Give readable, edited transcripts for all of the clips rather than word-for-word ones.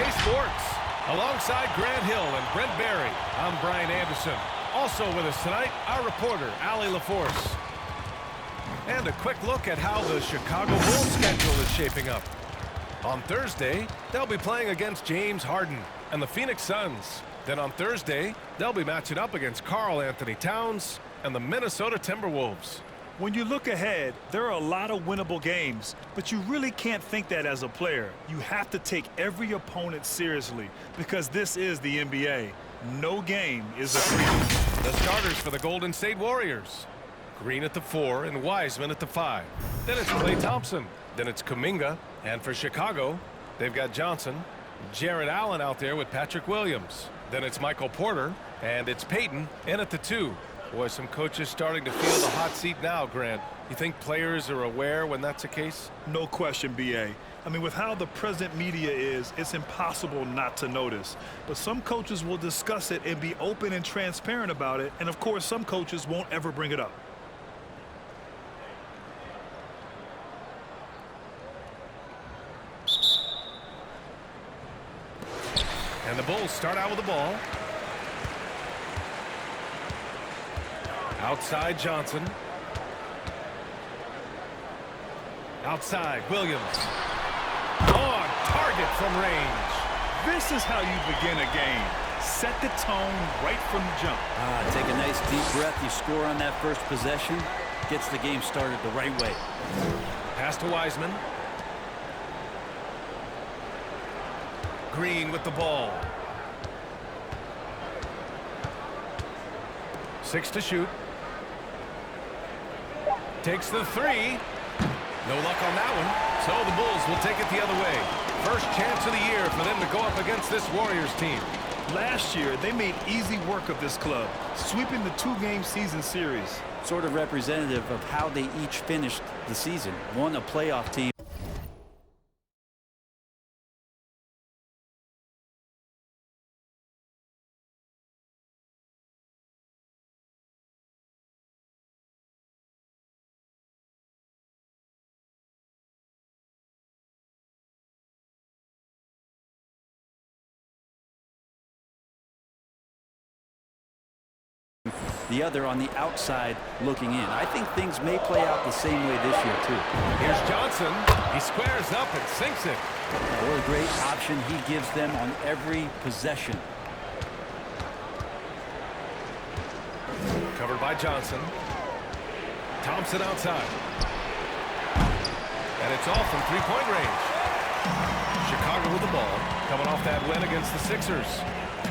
BK Sports. Alongside Grant Hill and Brent Barry, I'm Brian Anderson. Also with us tonight, our reporter, Allie LaForce. And a quick look at how the Chicago Bulls schedule is shaping up. On Thursday, they'll be playing against James Harden and the Phoenix Suns. Then on Thursday, they'll be matching up against Karl Anthony Towns and the Minnesota Timberwolves. When you look ahead, there are a lot of winnable games, but you really can't think that as a player. You have to take every opponent seriously because this is the NBA. No game is a free. The starters for the Golden State Warriors. Green at the 4 and Wiseman at the 5. Then it's Klay Thompson. Then it's Kuminga. And for Chicago, they've got Johnson, Jarrett Allen out there with Patrick Williams. Then it's Michael Porter, and it's Payton in at the 2. Boy, some coaches starting to feel the hot seat now, Grant. You think players are aware when that's the case? No question, B.A. I mean, with how the present media is, it's impossible not to notice. But some coaches will discuss it and be open and transparent about it. And, of course, some coaches won't ever bring it up. And the Bulls start out with the ball. Outside Johnson. Outside Williams. On target from range. This is how you begin a game. Set the tone right from the jump. Take a nice deep breath. You score on that first possession. Gets the game started the right way. Pass to Wiseman. Green with the ball. 6 to shoot. Takes the 3. No luck on that one. So the Bulls will take it the other way. First chance of the year for them to go up against this Warriors team. Last year, they made easy work of this club, sweeping the 2-game season series. Sort of representative of how they each finished the season. One, a playoff team. The other on the outside looking in. I think things may play out the same way this year, too. Here's Johnson. He squares up and sinks it. What a great option he gives them on every possession. Covered by Johnson. Thompson outside. And it's off from three-point range. Chicago with the ball. Coming off that win against the Sixers.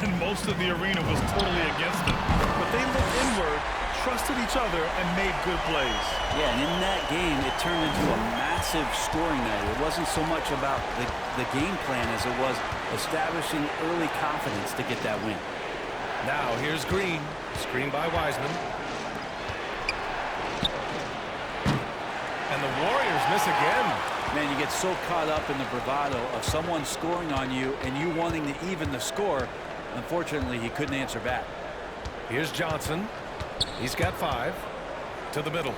And most of the arena was totally against them. But they looked inward, trusted each other, and made good plays. Yeah, and in that game, it turned into a massive scoring night. It wasn't so much about the game plan as it was establishing early confidence to get that win. Now here's Green. Screened by Wiseman. And the Warriors miss again. Man, you get so caught up in the bravado of someone scoring on you and you wanting to even the score. Unfortunately, he couldn't answer back. Here's Johnson. He's got 5. To the middle.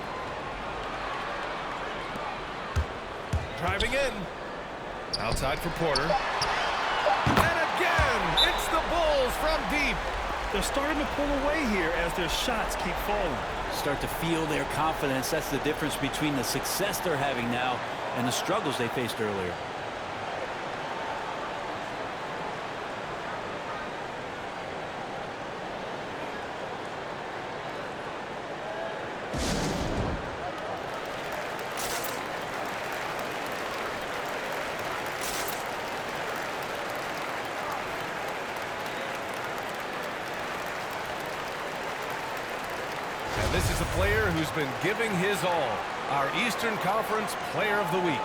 Driving in. Outside for Porter. And again, it's the Bulls from deep. They're starting to pull away here as their shots keep falling. Start to feel their confidence. That's the difference between the success they're having now and the struggles they faced earlier. And this is a player who's been giving his all. Our Eastern Conference Player of the Week.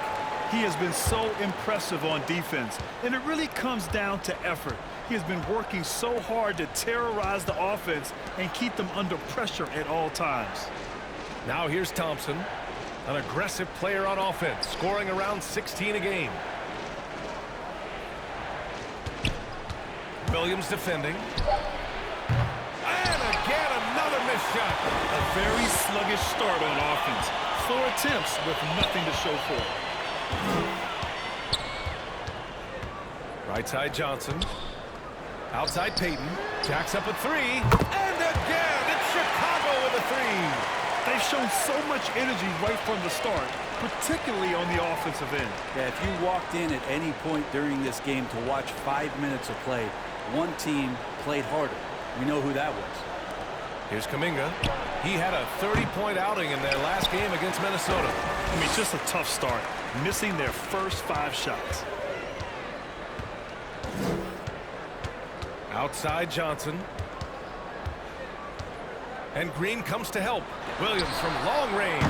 He has been so impressive on defense, and it really comes down to effort. He has been working so hard to terrorize the offense and keep them under pressure at all times. Now here's Thompson, an aggressive player on offense, scoring around 16 a game. Williams defending. And again, another missed shot. A very sluggish start on offense. 4 attempts with nothing to show for it. Right side Johnson. Outside Peyton. Jacks up a three. And again, it's Chicago with a three. They've shown so much energy right from the start, particularly on the offensive end. Yeah, if you walked in at any point during this game to watch 5 minutes of play, one team played harder. We know who that was. Here's Kuminga. He had a 30-point outing in their last game against Minnesota. I mean, just a tough start, missing their first 5 shots. Outside Johnson. And Green comes to help. Williams from long range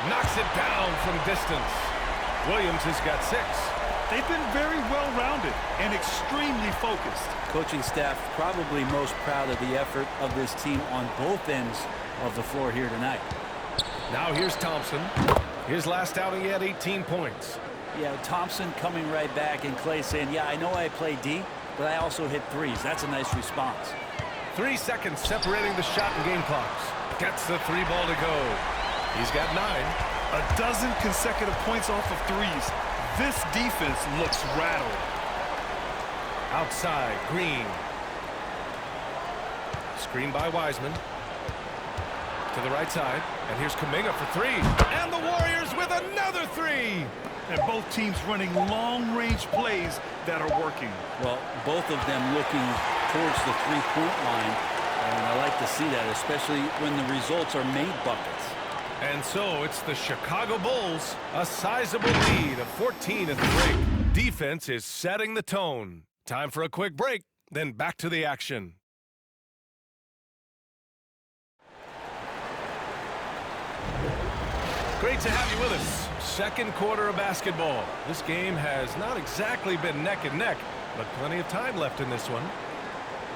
knocks it down from distance. Williams has got 6. They've been very well-rounded and extremely focused. Coaching staff probably most proud of the effort of this team on both ends of the floor here tonight. Now here's Thompson. His last outing, he had 18 points. Yeah, Thompson coming right back, and Clay saying, yeah, I know I play D, but I also hit threes. That's a nice response. 3 seconds separating the shot and game clocks. Gets the 3 ball to go. He's got 9. A dozen consecutive points off of threes. This defense looks rattled. Outside, Green. Screen by Wiseman. To the right side. And here's Kuminga for 3. And the Warriors with another 3. And both teams running long-range plays that are working. Well, both of them looking towards the three-point line. And I like to see that, especially when the results are made buckets. And so it's the Chicago Bulls, a sizable lead of 14 at the break. Defense is setting the tone. Time for a quick break, then back to the action. Great to have you with us. Second quarter of basketball. This game has not exactly been neck and neck, but plenty of time left in this one.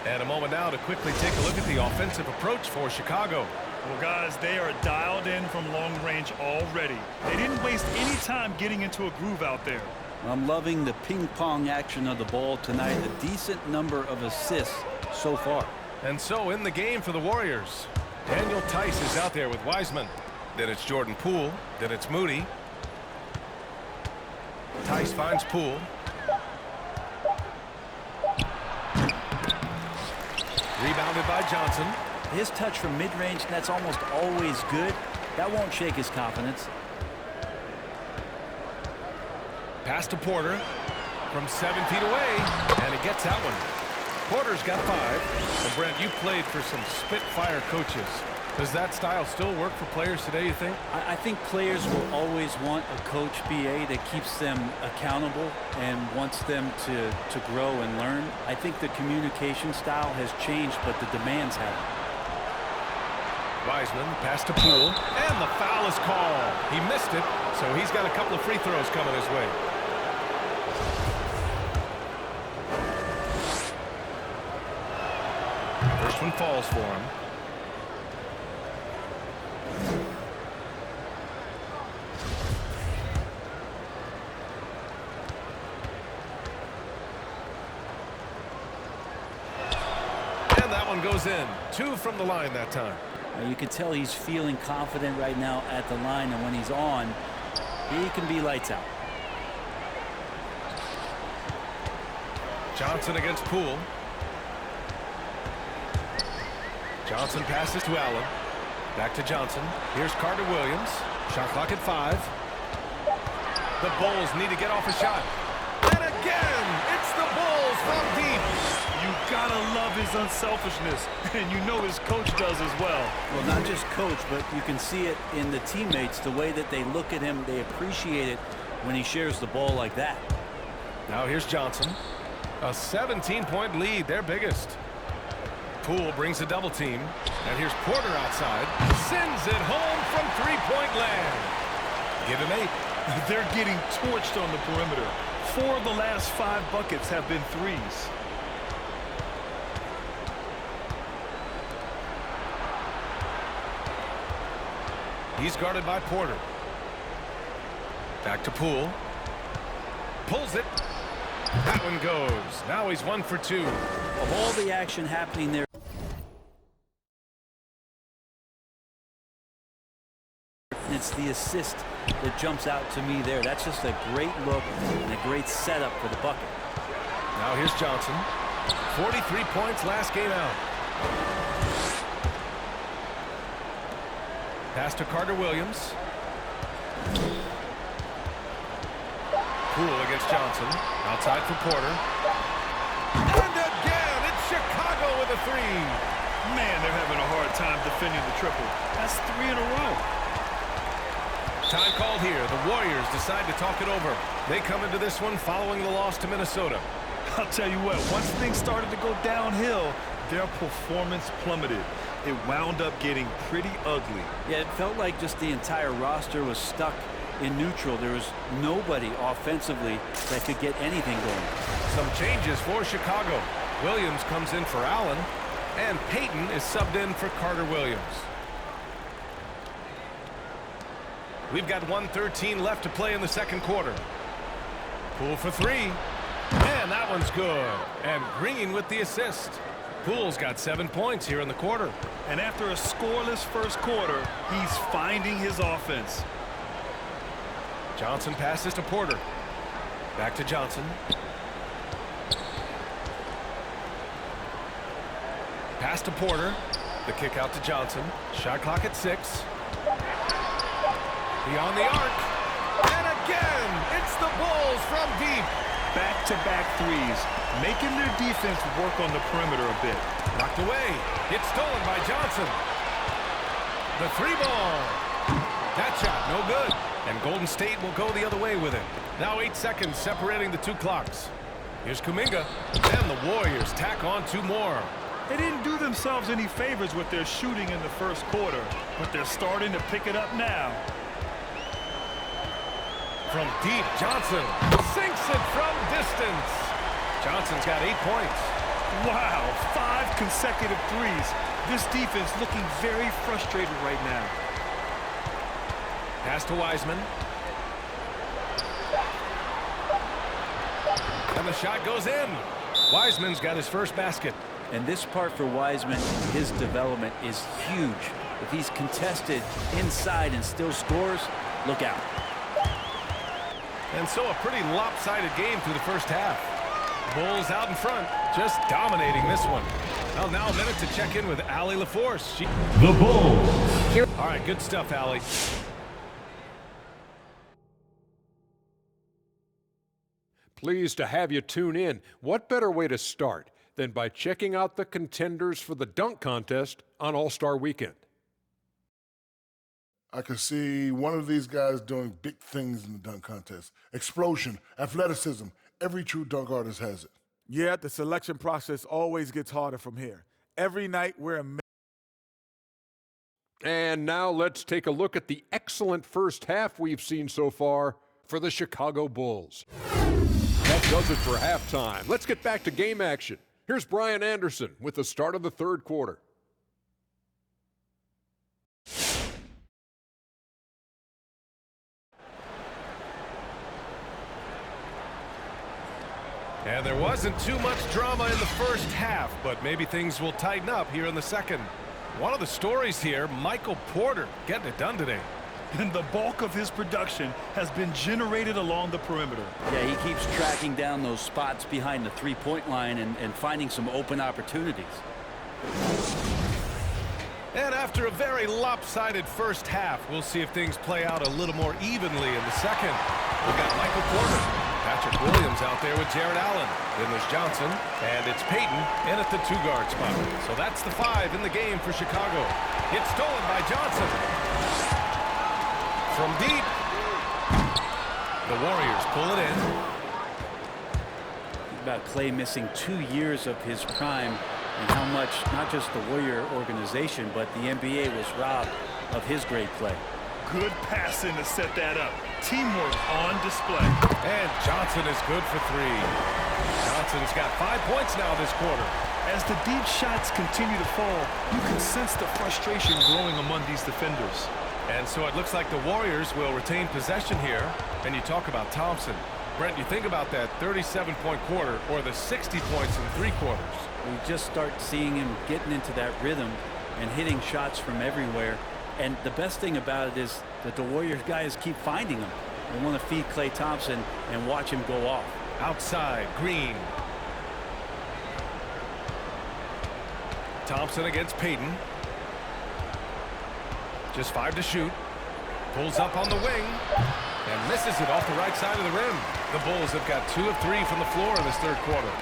And a moment now to quickly take a look at the offensive approach for Chicago. Well, guys, they are dialed in from long range already. They didn't waste any time getting into a groove out there. I'm loving the ping-pong action of the ball tonight. A decent number of assists so far. And so in the game for the Warriors, Daniel Tice is out there with Wiseman. Then it's Jordan Poole. Then it's Moody. Tice finds Poole. Rebounded by Johnson. His touch from mid-range, that's almost always good. That won't shake his confidence. Pass to Porter from 7 feet away, and he gets that one. Porter's got 5. And Brent, you played for some Spitfire coaches. Does that style still work for players today, you think? I think players will always want a coach BA that keeps them accountable and wants them to grow and learn. I think the communication style has changed, but the demands haven't. Wiseman, pass to Poole, and the foul is called. He missed it, so he's got a couple of free throws coming his way. First one falls for him. And that one goes in. 2 from the line that time. You can tell he's feeling confident right now at the line, and when he's on, he can be lights out. Johnson against Poole. Johnson passes to Allen. Back to Johnson. Here's Carter Williams. Shot clock at 5. The Bulls need to get off a shot. And again, it's the Bulls from deep. You gotta love his unselfishness, and you know his coach does as well. Well, not just coach, but you can see it in the teammates, the way that they look at him. They appreciate it when he shares the ball like that. Now here's Johnson. A 17-point lead, their biggest. Poole brings a double team. And here's Porter outside. Sends it home from three-point land. Give him 8. They're getting torched on the perimeter. 4 of the last 5 buckets have been threes. He's guarded by Porter. Back to Poole. Pulls it. That one goes. Now he's 1 for 2. Of all the action happening there, it's the assist that jumps out to me there. That's just a great look and a great setup for the bucket. Now here's Johnson. 43 points last game out. Pass to Carter Williams. Poole against Johnson. Outside for Porter. And again, it's Chicago with a three. Man, they're having a hard time defending the triple. That's 3 in a row. Time called here. The Warriors decide to talk it over. They come into this one following the loss to Minnesota. I'll tell you what, once things started to go downhill, their performance plummeted. It wound up getting pretty ugly. Yeah, it felt like just the entire roster was stuck in neutral. There was nobody offensively that could get anything going. Some changes for Chicago. Williams comes in for Allen, and Payton is subbed in for Carter Williams. We've got 1:13 left to play in the second quarter. Poole for three. And that one's good. And Green with the assist. Poole's got 7 points here in the quarter. And after a scoreless first quarter, he's finding his offense. Johnson passes to Porter. Back to Johnson. Pass to Porter. The kick out to Johnson. Shot clock at 6. Beyond the arc. And again, it's the Bulls from deep. Back-to-back threes, making their defense work on the perimeter a bit. Knocked away. It's stolen by Johnson. The three ball. That shot, no good. And Golden State will go the other way with it. Now 8 seconds separating the two clocks. Here's Kuminga. And the Warriors tack on 2 more. They didn't do themselves any favors with their shooting in the first quarter, but they're starting to pick it up now. From deep, Johnson sinks it from distance. Johnson's got 8 points. Wow, 5 consecutive threes. This defense looking very frustrated right now. Pass to Wiseman. And the shot goes in. Wiseman's got his first basket. And this part for Wiseman, his development is huge. If he's contested inside and still scores, look out. And so a pretty lopsided game through the first half. Bulls out in front, just dominating this one. Well, now a minute to check in with Allie LaForce. The Bulls. All right, good stuff, Allie. Pleased to have you tune in. What better way to start than by checking out the contenders for the dunk contest on All-Star Weekend? I can see one of these guys doing big things in the dunk contest. Explosion, athleticism. Every true dunk artist has it. Yeah, the selection process always gets harder from here. Every night we're amazing. And now let's take a look at the excellent first half we've seen so far for the Chicago Bulls. That does it for halftime. Let's get back to game action. Here's Brian Anderson with the start of the third quarter. And there wasn't too much drama in the first half, but maybe things will tighten up here in the second. One of the stories here, Michael Porter getting it done today. And the bulk of his production has been generated along the perimeter. Yeah, he keeps tracking down those spots behind the three-point line and finding some open opportunities. And after a very lopsided first half, we'll see if things play out a little more evenly in the second. We've got Michael Porter. Patrick Williams out there with Jared Allen. Then there's Johnson, and it's Payton in at the 2-guard spot. So that's the 5 in the game for Chicago. It's stolen by Johnson. From deep. The Warriors pull it in. Think about Clay missing 2 years of his prime and how much, not just the Warrior organization, but the NBA was robbed of his great play. Good passing to set that up. Teamwork on display. And Johnson is good for 3. Johnson's got 5 points now this quarter. As the deep shots continue to fall, you can sense the frustration growing among these defenders. And so it looks like the Warriors will retain possession here. And you talk about Thompson. Brent, you think about that 37-point quarter or the 60 points in 3 quarters. We just start seeing him getting into that rhythm and hitting shots from everywhere. And the best thing about it is that the Warriors guys keep finding him. They want to feed Klay Thompson and watch him go off. Outside, Green. Thompson against Payton. Just 5 to shoot. Pulls up on the wing and misses it off the right side of the rim. The Bulls have got 2 of 3 from the floor in this third quarter.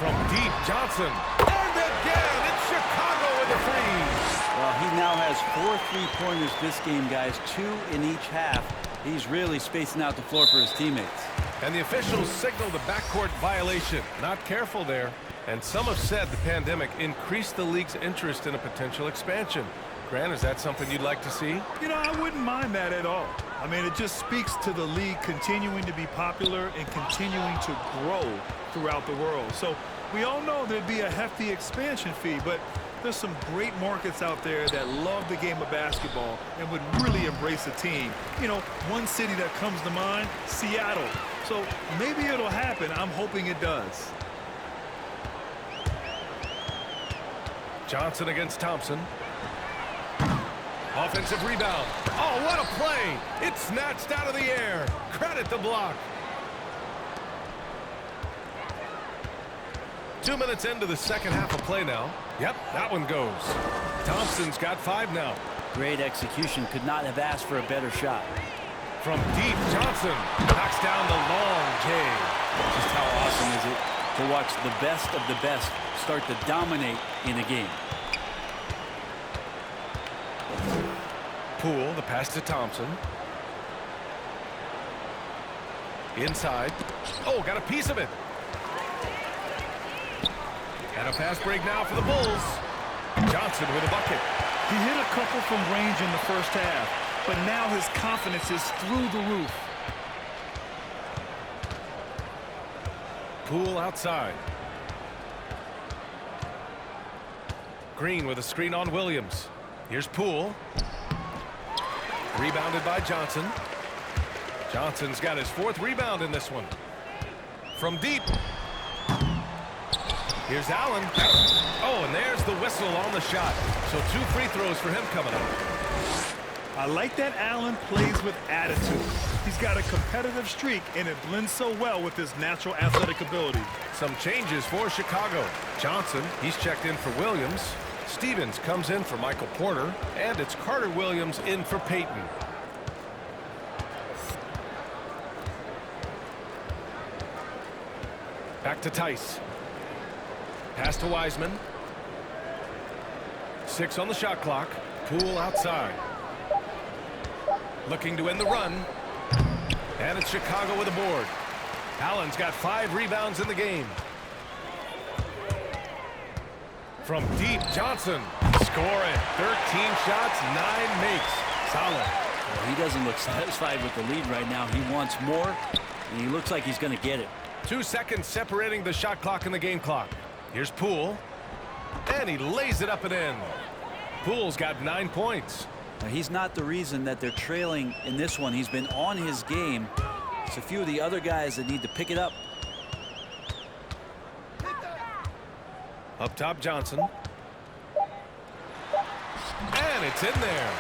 From deep, Johnson. And again, it's Chicago with the freeze. Well, he now has 4 3-pointers this game, guys. 2 in each half. He's really spacing out the floor for his teammates. And the officials signal the backcourt violation. Not careful there. And some have said the pandemic increased the league's interest in a potential expansion. Grant, is that something you'd like to see? You know, I wouldn't mind that at all. I mean, it just speaks to the league continuing to be popular and continuing to grow throughout the world. So we all know there'd be a hefty expansion fee, but there's some great markets out there that love the game of basketball and would really embrace a team. You know, one city that comes to mind, Seattle. So maybe it'll happen. I'm hoping it does. Johnson against Thompson. Offensive rebound. Oh, what a play. It's snatched out of the air. Credit the block. 2 minutes into the second half of play now. Yep, that one goes. Thompson's got 5 now. Great execution. Could not have asked for a better shot. From deep, Johnson knocks down the long J. Just how awesome is it to watch the best of the best start to dominate in a game. Poole, the pass to Thompson. Inside. Oh, got a piece of it. And a fast break now for the Bulls. Johnson with a bucket. He hit a couple from range in the first half, but now his confidence is through the roof. Poole outside. Green with a screen on Williams. Here's Poole. Rebounded by Johnson. Johnson's got his 4th rebound in this one. From deep. Here's Allen. Oh, and there's the whistle on the shot. So 2 free throws for him coming up. I like that Allen plays with attitude. He's got a competitive streak, and it blends so well with his natural athletic ability. Some changes for Chicago. Johnson, he's checked in for Williams. Stevens comes in for Michael Porter, and it's Carter Williams in for Payton. Back to Tice. Pass to Wiseman. 6 on the shot clock. Poole outside. Looking to end the run. And it's Chicago with a board. Allen's got 5 rebounds in the game. From deep, Johnson. Scoring. 13 shots, 9 makes. Solid. Well, he doesn't look satisfied with the lead right now. He wants more, and he looks like he's going to get it. 2 seconds separating the shot clock and the game clock. Here's Poole. And he lays it up and in. Poole's got 9 points. Now, he's not the reason that they're trailing in this one. He's been on his game. It's a few of the other guys that need to pick it up. Up top, Johnson. And it's in there.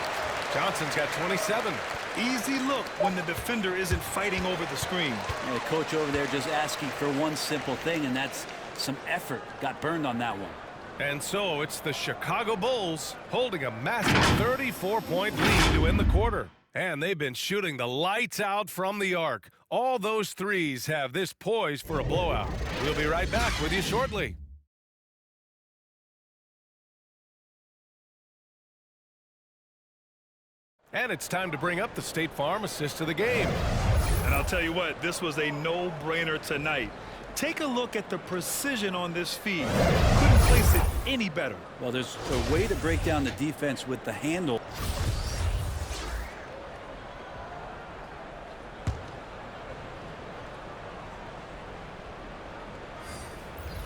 Johnson's got 27. Easy look when the defender isn't fighting over the screen. And the coach over there just asking for one simple thing, and that's some effort. Got burned on that one. And so it's the Chicago Bulls holding a massive 34-point lead to end the quarter. And they've been shooting the lights out from the arc. All those threes have this poised for a blowout. We'll be right back with you shortly. And it's time to bring up the State Farm assist of the game. And I'll tell you what, this was a no-brainer tonight. Take a look at the precision on this feed. Couldn't place it any better. Well, there's a way to break down the defense with the handle.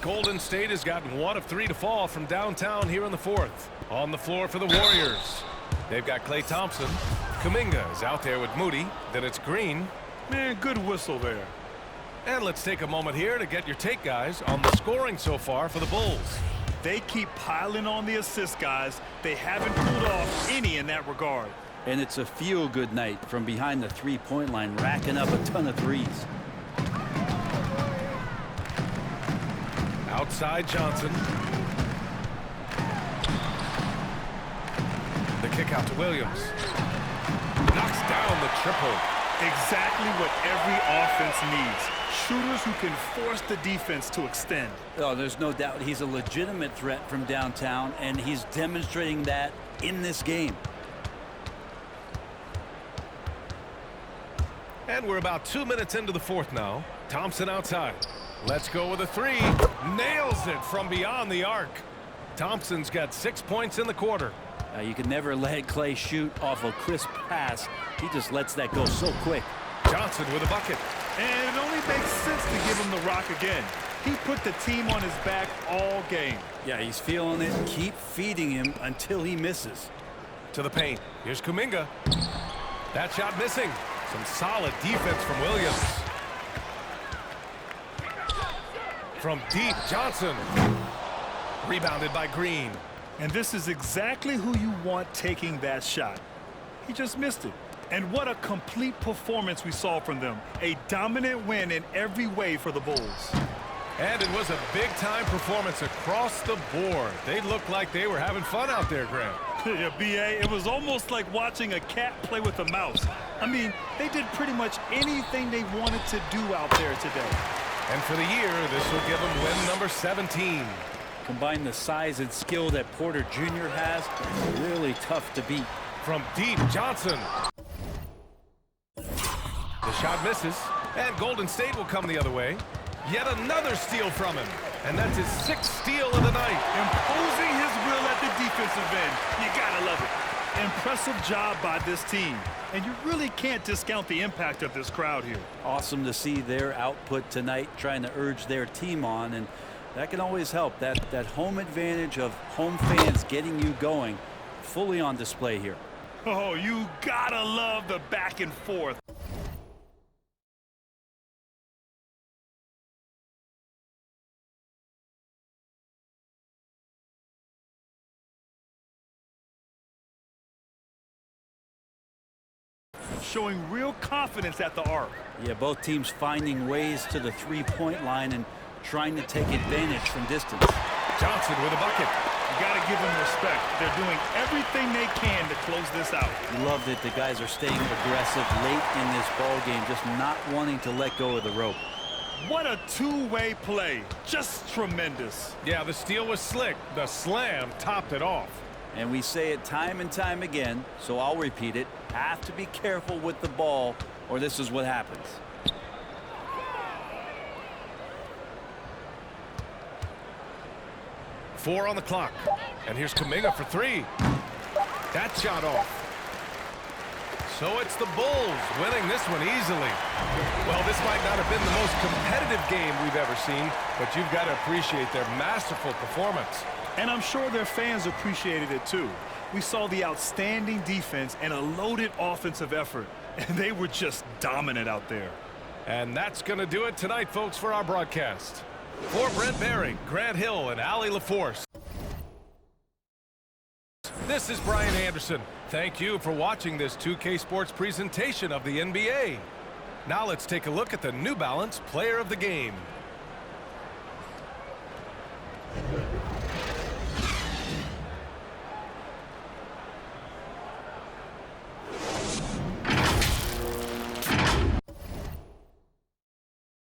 Golden State has gotten 1 of 3 to fall from downtown here in the 4th. On the floor for the Warriors. They've got Klay Thompson. Kuminga is out there with Moody. Then it's Green. Man, good whistle there. And let's take a moment here to get your take, guys, on the scoring so far for the Bulls. They keep piling on the assist, guys. They haven't pulled off any in that regard. And it's a feel-good night from behind the three-point line, racking up a ton of threes. Outside Johnson. kick out to Williams. Knocks down the triple. Exactly what every offense needs. Shooters who can force the defense to extend. Oh, there's no doubt he's a legitimate threat from downtown, and he's demonstrating that in this game. And we're about 2 minutes into the fourth now. Thompson outside. Let's go with a three. Nails it from beyond the arc. Thompson's got 6 points in the quarter. You can never let Clay shoot off a crisp pass. He just lets that go so quick. Johnson with a bucket. And it only makes sense to give him the rock again. He put the team on his back all game. Yeah, he's feeling it. Keep feeding him until he misses. To the paint. Here's Kuminga. That shot missing. Some solid defense from Williams. From deep, Johnson. Rebounded by Green. And this is exactly who you want taking that shot. He just missed it. And what a complete performance we saw from them. A dominant win in every way for the Bulls. And it was a big-time performance across the board. They looked like they were having fun out there, Graham. Yeah, B.A., it was almost like watching a cat play with a mouse. I mean, they did pretty much anything they wanted to do out there today. And for the year, this will give them win number 17. Combine the size and skill that Porter Jr. has, really tough to beat. From deep, Johnson. The shot misses, and Golden State will come the other way. Yet another steal from him, and that's his 6th steal of the night. Imposing his will at the defensive end. You gotta love it. Impressive job by this team. And you really can't discount the impact of this crowd here. Awesome to see their output tonight, trying to urge their team on, and that can always help. That home advantage of home fans getting you going, fully on display here. Oh, you gotta love the back and forth. Showing real confidence at the arc. Yeah, both teams finding ways to the three-point line and trying to take advantage from distance. Johnson with a bucket. You got to give them respect. They're doing everything they can to close this out. Love that the guys are staying aggressive late in this ball game, just not wanting to let go of the rope. What a two-way play. Just tremendous. Yeah, the steal was slick. The slam topped it off. And we say it time and time again, so I'll repeat it. Have to be careful with the ball, or this is what happens. Four on the clock. And here's Kuminga for three. That shot off. So it's the Bulls winning this one easily. Well, this might not have been the most competitive game we've ever seen, but you've got to appreciate their masterful performance. And I'm sure their fans appreciated it too. We saw the outstanding defense and a loaded offensive effort, and they were just dominant out there. And that's going to do it tonight, folks, for our broadcast. For Brent Barry, Grant Hill, and Allie LaForce, this is Brian Anderson. Thank you for watching this 2K Sports presentation of the NBA. Now let's take a look at the New Balance Player of the Game.